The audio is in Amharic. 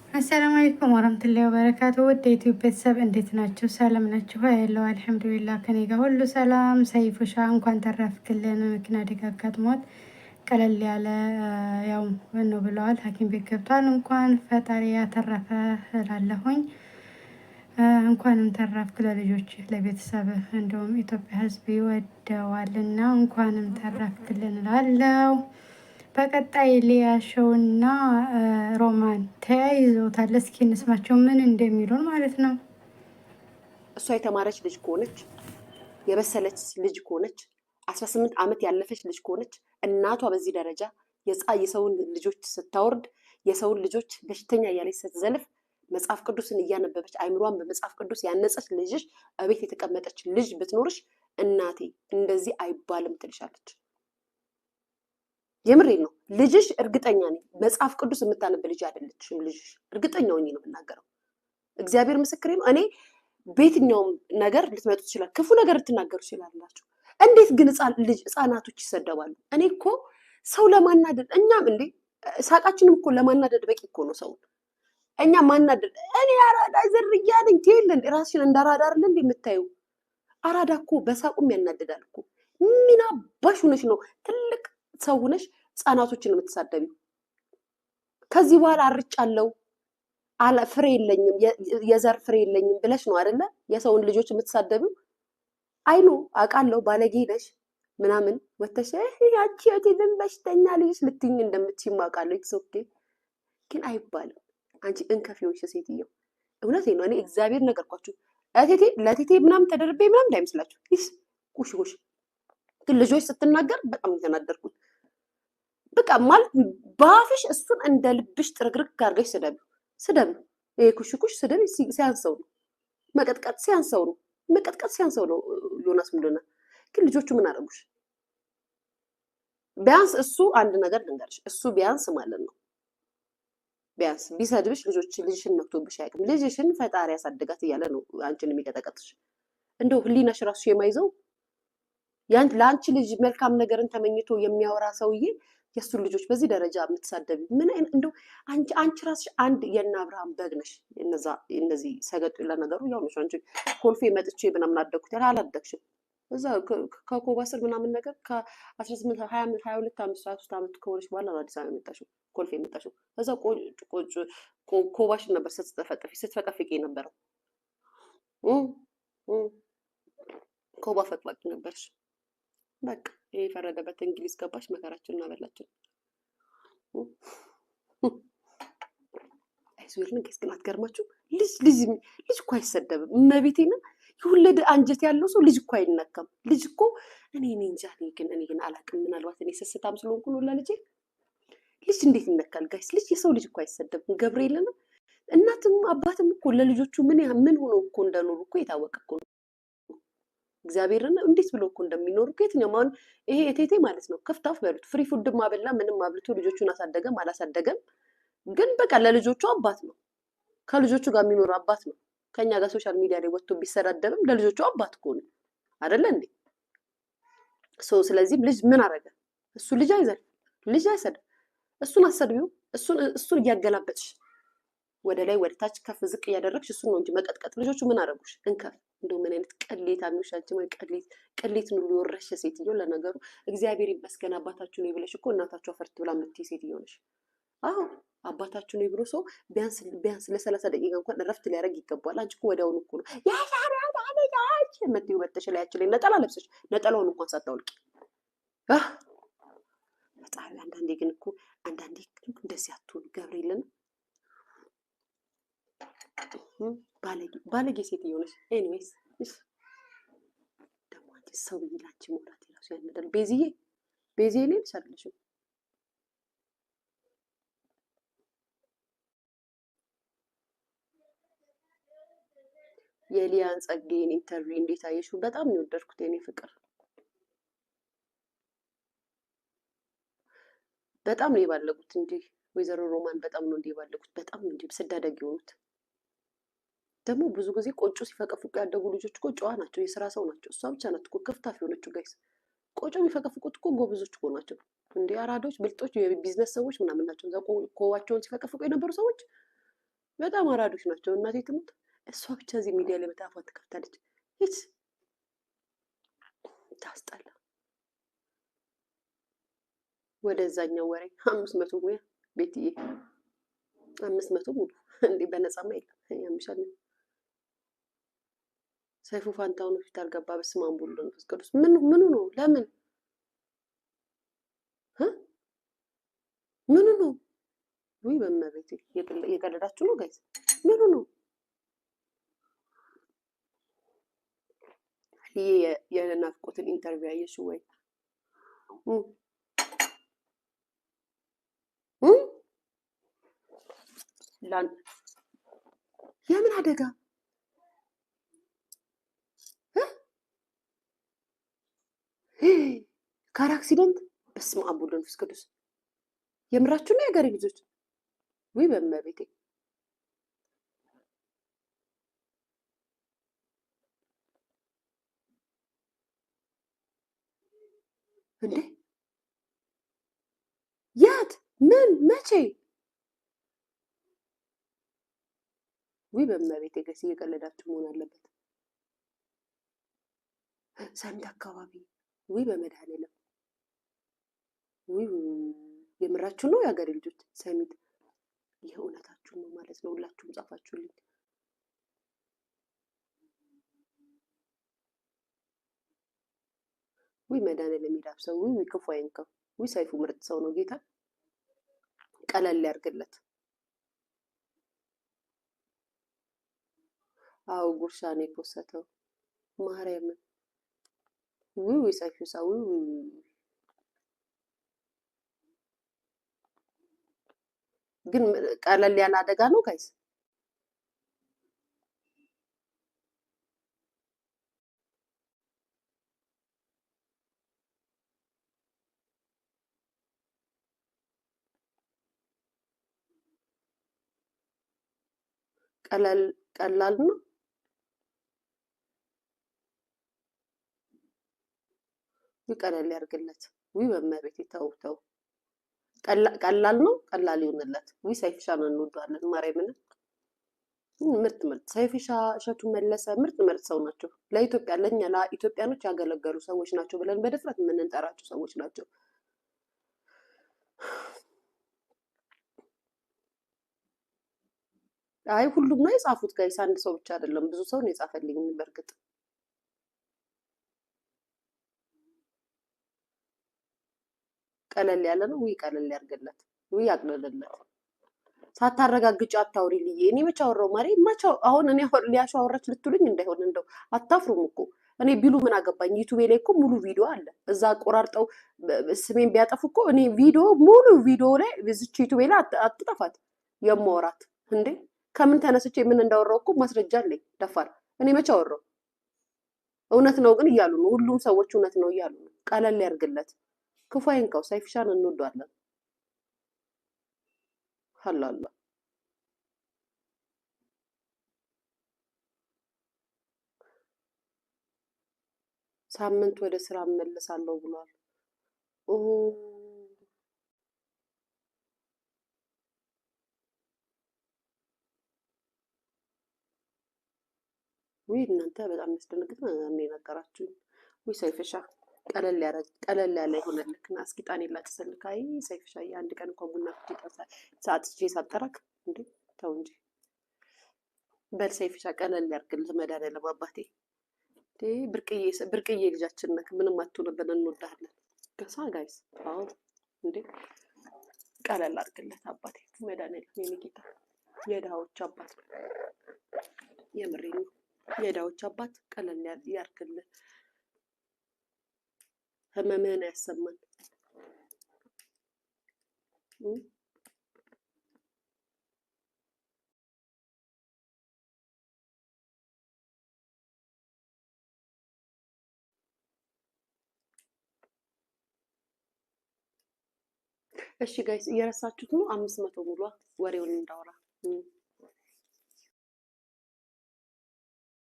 አሰላሙ አለይኩም ወራህመቱላሂ ወበረካቱ። ውድ የዩቲዩብ ቤተሰብ እንዴት ናችሁ? ሰላም ናችሁ? ያለው አልሐምዱሊላህ ከኔ ጋር ሁሉ ሰላም። ሰይፉሻ እንኳን ተረፍክልን። መኪና አደጋ አጋጥሞት ቀለል ያለ ያው ነው ብለዋል። ሐኪም ቤት ገብቷል። እንኳን ፈጣሪ ያተረፈ እላለሁኝ። እንኳንም ተረፍክ ለልጆች ለቤተሰብ እንደውም ኢትዮጵያ ሕዝብ ይወደዋልና እንኳንም ተረፍክልን እላለሁ። በቀጣይ ሊያሾውና ሮማን ተያይዘውታል። እስኪ እንስማቸው ምን እንደሚሉን ማለት ነው። እሷ የተማረች ልጅ ከሆነች የበሰለች ልጅ ከሆነች 18 ዓመት ያለፈች ልጅ ከሆነች እናቷ በዚህ ደረጃ የሰውን ልጆች ስታወርድ የሰውን ልጆች በሽተኛ እያለች ስትዘልፍ መጽሐፍ ቅዱስን እያነበበች አይምሯን በመጽሐፍ ቅዱስ ያነጸች ልጅሽ እቤት የተቀመጠች ልጅ ብትኖርሽ እናቴ እንደዚህ አይባልም ትልሻለች። የምሬን ነው። ልጅሽ እርግጠኛ ነኝ መጽሐፍ ቅዱስ የምታነብ ልጅ አይደለችም። ልጅሽ እርግጠኛ ነኝ ነው የምናገረው። እግዚአብሔር ምስክሬ ነው። እኔ በየትኛውም ነገር ልትመጡ ትችላል፣ ክፉ ነገር ልትናገሩ ትችላላችሁ። እንዴት ግን ህፃናቶች ይሰደባሉ? እኔ እኮ ሰው ለማናደድ እኛም እንዴ ሳቃችንም እኮ ለማናደድ በቂ እኮ ነው ሰውን እኛ ማናደድ። እኔ አራዳ ዝርያ ነኝ ትይልን ራስሽን እንደ አራዳ አይደል እንዴ የምታዩ? አራዳ እኮ በሳቁም ያናደዳል እኮ። ምን አባሽ ሆነሽ ነው ትልቅ ሰው ሆነሽ ህፃናቶችን የምትሳደቢው? ከዚህ በኋላ አርጫለሁ አለ ፍሬ የለኝም የዘር ፍሬ የለኝም ብለሽ ነው አይደለ የሰውን ልጆች የምትሳደቢው? አይኑ አውቃለሁ ባለጌ ነሽ ምናምን ወተሽ ያቺ የትም በሽተኛ ልጅ ልትይኝ እንደምትይም አውቃለሁ። ኢትሶኬ ግን አይባልም። አንቺ እንከፊዎች ሴትዮ እውነቴ ነው። እኔ እግዚአብሔር ነገርኳችሁ። ለቴቴ ምናምን ተደርቤ ምናምን እንዳይመስላችሁ። ይስ ቁሽ ግን ልጆች ስትናገር በጣም የተናደርኩት በቃ ማለት ባፍሽ እሱን እንደ ልብሽ ጥርግርግ አድርገሽ ስደብ። ይሄ ኩሽ ስደብ ሲያንሰው ነው። መቀጥቀጥ ሲያንሰው ነው። ዮናስ ሙሉና ግን ልጆቹ ምን አደረጉሽ? ቢያንስ እሱ አንድ ነገር ልንገርሽ፣ እሱ ቢያንስ ማለት ነው ቢያንስ ቢሰድብሽ ልጅሽን ነክቶብሽ አያውቅም። ልጅሽን ፈጣሪ ያሳድጋት እያለ ነው አንቺን የሚቀጠቀጥሽ። እንደው ህሊናሽ ራሱ የማይዘው ለአንቺ ልጅ መልካም ነገርን ተመኝቶ የሚያወራ ሰውዬ የእሱን ልጆች በዚህ ደረጃ የምትሳደቢ ምን አይነት እንደው አንቺ ራስሽ አንድ የእነ አብርሃም በግ ነሽ። እነዚህ ሰገጡ ለነገሩ ያው ነሽ አንቺ። ኮልፌ መጥቼ ምናምን አደግኩት አላደግሽም። እዛ ከኮባ ስር ምናምን ነገር ከ18 20 22 ዓመት 23 ዓመት ከሆነች በኋላ ነው አዲስ አበባ የመጣሽው ኮልፌ የመጣሽው። እዛ ኮባሽን ነበር ስትፈቀፍቂ ነበረው። ኮባ ፈቅፋቂ ነበርሽ። በቃ ይሄ የፈረደበት እንግሊዝ ገባሽ፣ መከራችን እናበላችን። አይዞርን ገስ ግን አትገርማችሁ? ልጅ እኮ አይሰደብም። እመቤቴና የወለደ አንጀት ያለው ሰው ልጅ እኮ አይነካም። ልጅ እኮ እኔ እንጃ እኔ ግን አላውቅም። ምናልባት እኔ ስስታም ስለሆንኩ ነው ለልጄ። ልጅ እንዴት ይነካል ጋይስ? የሰው ልጅ እኮ አይሰደብም። ገብርኤልን እናትም አባትም እኮ ለልጆቹ ምን ሆኖ እኮ እንደኖሩ እኮ የታወቀ እኮ ነው። እግዚአብሔርን እንዴት ብሎ እኮ እንደሚኖሩ ከየትኛውም አሁን ይሄ እቴቴ ማለት ነው ክፍታፍ በሉት ፍሪ ፉድ ማበላ ምንም አብልቶ ልጆቹን አሳደገም አላሳደገም፣ ግን በቃ ለልጆቹ አባት ነው። ከልጆቹ ጋር የሚኖር አባት ነው። ከኛ ጋር ሶሻል ሚዲያ ላይ ወጥቶ ቢሰዳደብም ለልጆቹ አባት እኮ ነው አይደለ እንዴ? ስለዚህ ልጅ ምን አረገ? እሱ ልጅ አይሰድም። እሱን አሰድቢው። እሱን እያገላበጥሽ ወደ ላይ ወደ ታች ከፍ ዝቅ እያደረግሽ እሱን ነው እንጂ መቀጥቀጥ። ልጆቹ ምን አረጉሽ? እንከፍ እንደው ምን አይነት ቅሌት አሚውሻንቺ ወይ ቅሌት ነው የወረሽ ሴትዮ። ለነገሩ እግዚአብሔር ይመስገን አባታችሁ ነው ብለሽ እኮ እናታችሁ አፈርት ብላ የምትይ ሴትዮ ነሽ። አዎ አባታችሁ ነው ብሎ ሰው ቢያንስ ለ30 ደቂቃ እንኳን እረፍት ሊያደርግ ይገባል። አንቺ እኮ ወዲያውኑ እኮ ነው ያሳራዳለች የምትይው በተሸላያችሁ ላይ ነጠላ ለብሰሽ ነጠላውን እንኳን ሳታውልቂ ፈጣሪ። አንዳንዴ ግን እኮ እንደዚህ አትሆኑ ገብርኤልን። ባለጌ ሴትዮ ነሽ። ኤኒዌይስ ደግሞ አንቺ ሰው ይላንቺ መውራት ይራሱ ያነዳል። ቤዚዬ ላይ ልሻለሽ የሊያን ጸጋዬን ኢንተርቪው እንዴት አየሽው? በጣም ነው የወደድኩት የኔ ፍቅር። በጣም ነው የባለጉት እንጂ ወይዘሮ ሮማን በጣም ነው የባለጉት። በጣም ነው እንጂ ስዳደግ የሆኑት። ደግሞ ብዙ ጊዜ ቆጮ ሲፈቀፍቁ ያደጉ ልጆች እኮ ጨዋ ናቸው፣ የስራ ሰው ናቸው። እሷ ብቻ ናት እኮ ክፍታፍ የሆነችው ጋይስ። ቆጮ የሚፈቀፍቁት እኮ ጎበዞች እኮ ናቸው። እንደ አራዶች ብልጦች የቢዝነስ ሰዎች ምናምን ናቸው። እዛ ኮዋቸውን ሲፈቀፍቁ የነበሩ ሰዎች በጣም አራዶች ናቸው። እናቴ ትሙት እሷ ብቻ እዚህ ሚዲያ ላይ በጣም ትከፍታለች። ሂስ ታስጠላ። ወደዛኛው ወሬ 500 ሙያ ቤትዬ 500 ሙሉ እንዴ በነፃማ የለም። ያምሻል። ሰይፉ ፋንታውን ሆስፒታል ገባ። በስመ አብ ወወልድ ወመንፈስ ቅዱስ። ምኑ ነው? ለምን ምኑ ነው? ወይ በመቤቴ የቀለዳችሁ ነው ጋይስ? ምኑ ነው? ይሄ የናፍቆትን ኢንተርቪው አየሽው ወይ? የምን አደጋ ካር አክሲደንት? በስመ አብ ወወልድ ወመንፈስ ቅዱስ። የምራችሁ ነው የሀገሬ ልጆች? ወይ በመቤቴ እንዴ! ያት ምን መቼ? ወይ በመቤቴ ገስ እየቀለዳችሁ መሆን አለበት። ሰንድ አካባቢ ወይ በመድኃኔዓለም ወይ የምራችሁ ነው የሀገሬ ልጆች? ሰሚት የእውነታችሁ ነው ማለት ነው። ሁላችሁም ጻፋችሁልኝ። ወይ መድኃኔዓለም የሚዳብሰው ወይ ክፉ አይንከው። ወይ ሰይፉ ምርጥ ሰው ነው። ጌታ ቀለል ያርግለት። አው ጉርሻ ነው የፖሰተው ማርያምን። ወይ ሰይፉ ሰው ግን ቀለል ያለ አደጋ ነው ጋይስ። ቀላል ነው። ቀለል ያርግለት። ወይ በመቤት ተው ቀላል ነው። ቀላል ይሆንለት። ወይ ሰይፍሻን እንወዳለን ማርያምን። ምርጥ ሰይፍሻ እሸቱ መለሰ ምርጥ ሰው ናቸው። ለኢትዮጵያ ለኛ ለኢትዮጵያኖች ያገለገሉ ሰዎች ናቸው ብለን በድፍረት የምንጠራቸው ሰዎች ናቸው። አይ ሁሉም ነው የጻፉት ጋይስ፣ አንድ ሰው ብቻ አይደለም፣ ብዙ ሰው ነው የጻፈልኝ። በርግጥ ቀለል ያለ ነው። ወይ ቀለል ያርገለት፣ ወይ ያቅለልለት። ሳታረጋግጭ አታውሪልኝ። እኔ መቼ አወራሁ ማሪ? አሁን እኔ ሊያሹ አወራች ልትሉኝ እንዳይሆን እንደው አታፍሩም እኮ። እኔ ቢሉ ምን አገባኝ? ዩቲዩብ ላይ እኮ ሙሉ ቪዲዮ አለ። እዛ ቆራርጠው ስሜን ቢያጠፉ እኮ እኔ ቪዲዮ ሙሉ ቪዲዮ ላይ እዚች ዩቲዩብ ላይ አትጠፋት የማወራት እንዴ። ከምን ተነስቼ ምን እንዳወራው እኮ ማስረጃ አለኝ። ደፋር እኔ መቼ አወራሁ? እውነት ነው ግን እያሉ ነው። ሁሉም ሰዎች እውነት ነው እያሉ ነው። ቀለል ያርግለት፣ ክፉ አይንካው። ሰይፍሻን እንወዳለን። ሀላላ ሳምንት ወደ ስራ እመለሳለሁ ብሏል። ወይ እናንተ በጣም ያስደነግጥ ነው የነገራችሁኝ። ወይ ሰይፍሻ ቀለል ያለ ይሆነልክና እስኪ ጣኔ ላጭስልክ። አይ ሰይፍሻ የአንድ ቀን እንኳን ቡና ፍጭ ይጠብሳል ሰዓትቼ ሳጠራክ እንዴ ተው እንጂ በል ሰይፍሻ ቀለል ያርግልህ። መድኃኒዓለም አባቴ ብርቅዬ ልጃችን ነክ ምንም አትሆንብን፣ እንወዳለን። ገሳ ጋይስ አዎ እንዴ ቀለል አርግለት አባቴ መድኃኒዓለም የኔ ጌታ፣ የድሃዎች አባት የምሬ ነው። የዳዎች አባት ቀለል ያርግልህ፣ ህመምህን ያሰማን። እሺ ጋይስ እየረሳችሁት ነው። 500 ሙሉ ወሬውን እንዳወራ